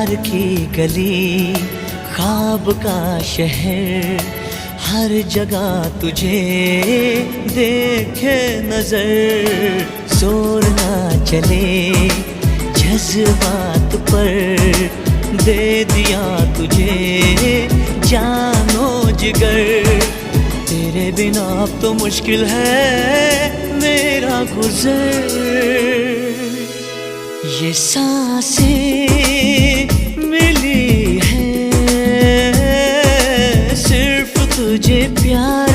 प्यार की गली, ख्वाब का शहर, हर जगह तुझे देखे नजर। जोर ना चले जज्बात पर, दे दिया तुझे जानो जिगर। तेरे बिना अब तो मुश्किल है मेरा गुजर। ये सांसें मिली है सिर्फ तुझे प्यार